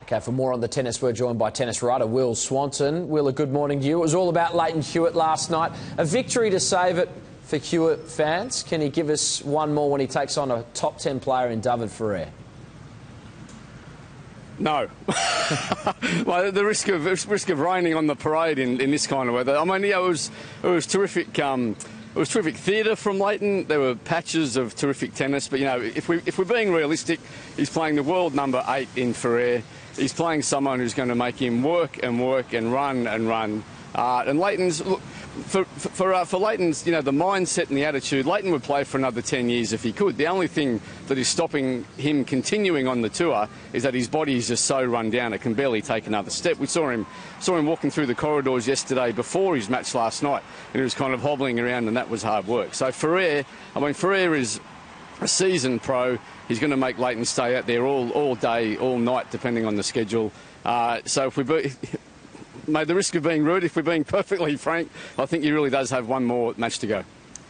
Okay, for more on the tennis, we're joined by tennis writer Will Swanson. Will, a good morning to you. It was all about Lleyton Hewitt last night. A victory to save it for Hewitt fans. Can he give us one more when he takes on a top 10 player in David Ferrer? No. Well, the risk of raining on the parade in this kind of weather. I mean, yeah, it was terrific. It was terrific theatre from Lleyton. There were patches of terrific tennis, but you know, if we're being realistic, he's playing the world number 8 in Ferrer. He's playing someone who's going to make him work and work and run and run. And Lleyton's, look, for Lleyton's, you know, the mindset and the attitude, Lleyton would play for another 10 years if he could. The only thing that is stopping him continuing on the tour is that his body is just so run down it can barely take another step. We saw him walking through the corridors yesterday before his match last night, and he was kind of hobbling around, and that was hard work. So Ferrer, I mean, Ferrer is a seasoned pro. He's going to make Lleyton stay out there all day, all night, depending on the schedule. So if we made the risk of being rude, if we're being perfectly frank, I think he really does have one more match to go.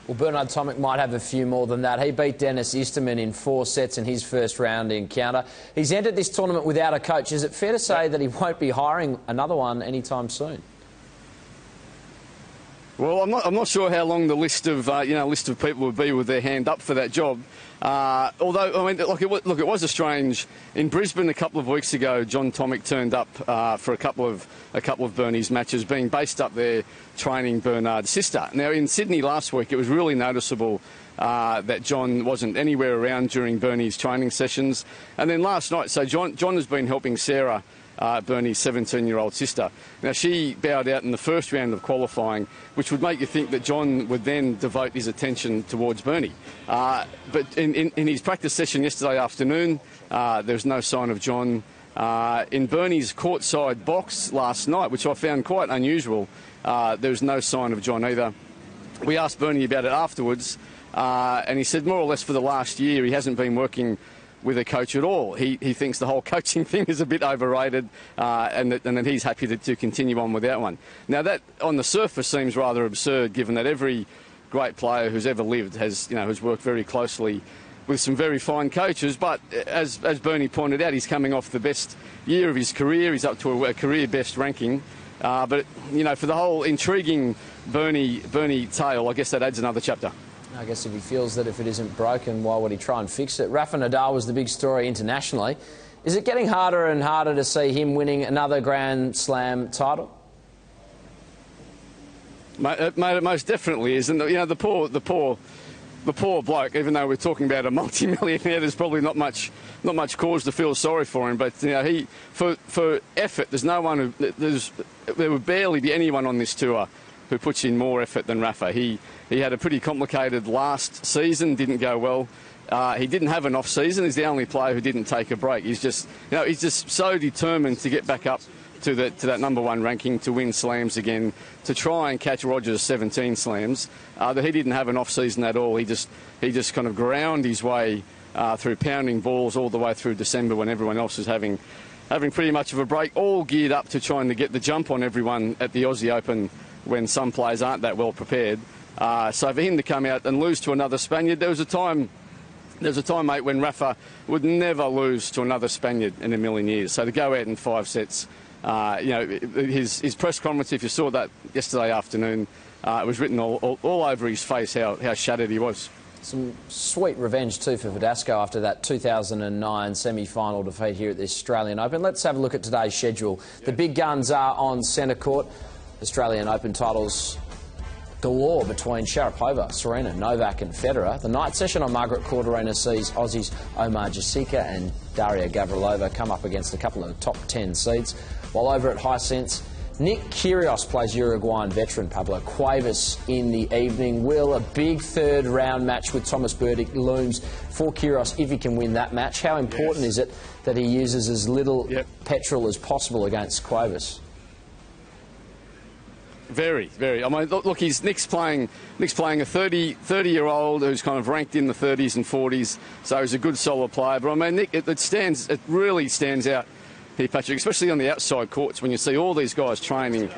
Well, Bernard Tomic might have a few more than that. He beat Dennis Easterman in 4 sets in his first round encounter. He's entered this tournament without a coach. Is it fair to say that he won't be hiring another one anytime soon? Well, I'm not sure how long the list of people would be with their hand up for that job. Although, I mean, look, it was a strange. In Brisbane a couple of weeks ago, John Tomic turned up for a couple of Bernie's matches, being based up there training Bernard's sister. Now, in Sydney last week, it was really noticeable that John wasn't anywhere around during Bernie's training sessions. And then last night, so John has been helping Sarah, Bernie's 17-year-old sister. Now, she bowed out in the first round of qualifying, which would make you think that John would then devote his attention towards Bernie. But in his practice session yesterday afternoon, there was no sign of John. In Bernie's courtside box last night, which I found quite unusual, there was no sign of John either. We asked Bernie about it afterwards, and he said more or less for the last year he hasn't been working with a coach at all. He thinks the whole coaching thing is a bit overrated, and that he's happy to continue on without one. Now, that on the surface seems rather absurd, given that every great player who's ever lived has worked very closely with some very fine coaches. But as Bernie pointed out, he's coming off the best year of his career. He's up to a career best ranking. But you know, for the whole intriguing Bernie tale, I guess that adds another chapter. I guess if he feels that if it isn't broken, why would he try and fix it? Rafa Nadal was the big story internationally. Is it getting harder and harder to see him winning another Grand Slam title? Mate, it most definitely is. And you know, the poor bloke. Even though we're talking about a multi-millionaire, there's probably not much cause to feel sorry for him. But you know, for effort, there's no one there would barely be anyone on this tour who puts in more effort than Rafa. He had a pretty complicated last season, didn't go well. He didn't have an off season. He's the only player who didn't take a break. He's just so determined to get back up to that #1 ranking, to win slams again, to try and catch Roger's 17 slams. That he didn't have an off season at all. He just kind of ground his way through pounding balls all the way through December, when everyone else is having pretty much of a break, all geared up to trying to get the jump on everyone at the Aussie Open, when some players aren't that well prepared. So for him to come out and lose to another Spaniard, there was a time, mate, when Rafa would never lose to another Spaniard in a million years. So to go out in 5 sets, you know, his press conference, if you saw that yesterday afternoon, it was written all over his face how shattered he was. Some sweet revenge too for Verdasco after that 2009 semi-final defeat here at the Australian Open. Let's have a look at today's schedule. The big guns are on centre court. Australian Open titles galore between Sharapova, Serena, Novak and Federer. The night session on Margaret Court Arena sees Aussies Omar Jasika and Daria Gavrilova come up against a couple of top 10 seeds. While over at Hisense, Nick Kyrgios plays Uruguayan veteran Pablo Cuevas in the evening. Will, a big third round match with Thomas Berdych looms for Kyrgios if he can win that match. How important is it that he uses as little petrol as possible against Cuevas? Very, very. I mean, look, Nick's playing a 30-year-old who's kind of ranked in the 30s and 40s, so he's a good solid player. But I mean, Nick, it really stands out here, Patrick, especially on the outside courts when you see all these guys training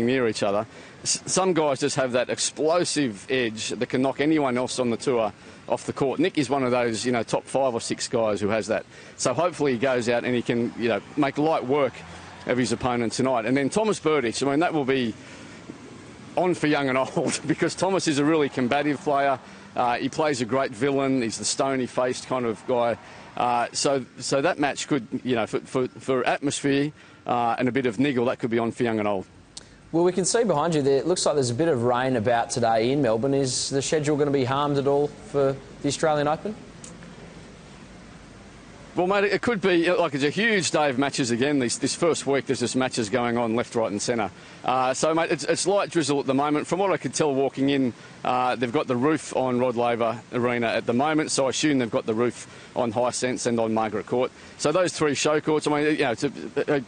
near each other. Some guys just have that explosive edge that can knock anyone else on the tour off the court. Nick is one of those, top 5 or 6 guys who has that. So hopefully he goes out and he can, make light work of his opponent tonight. And then Thomas Burditch, I mean, that will be on for young and old because Thomas is a really combative player. He plays a great villain. He's the stony-faced kind of guy. So that match could, for atmosphere and a bit of niggle, that could be on for young and old. Well, we can see behind you there, it looks like there's a bit of rain about today in Melbourne. Is the schedule going to be harmed at all for the Australian Open? Well, mate, it could be. It's a huge day of matches again. This first week, there's just matches going on left, right and centre. So, mate, it's light drizzle at the moment. From what I could tell walking in, they've got the roof on Rod Laver Arena at the moment, so I assume they've got the roof on Hisense and on Margaret Court. So those 3 show courts, I mean, it's a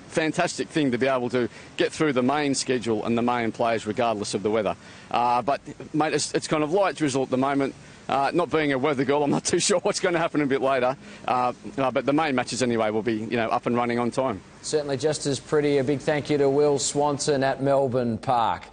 fantastic thing to be able to get through the main schedule and the main players regardless of the weather. But, mate, it's kind of light drizzle at the moment. Not being a weather girl, I'm not too sure what's going to happen a bit later. But the main matches anyway will be, up and running on time. Certainly just as pretty. A big thank you to Will Swanson at Melbourne Park.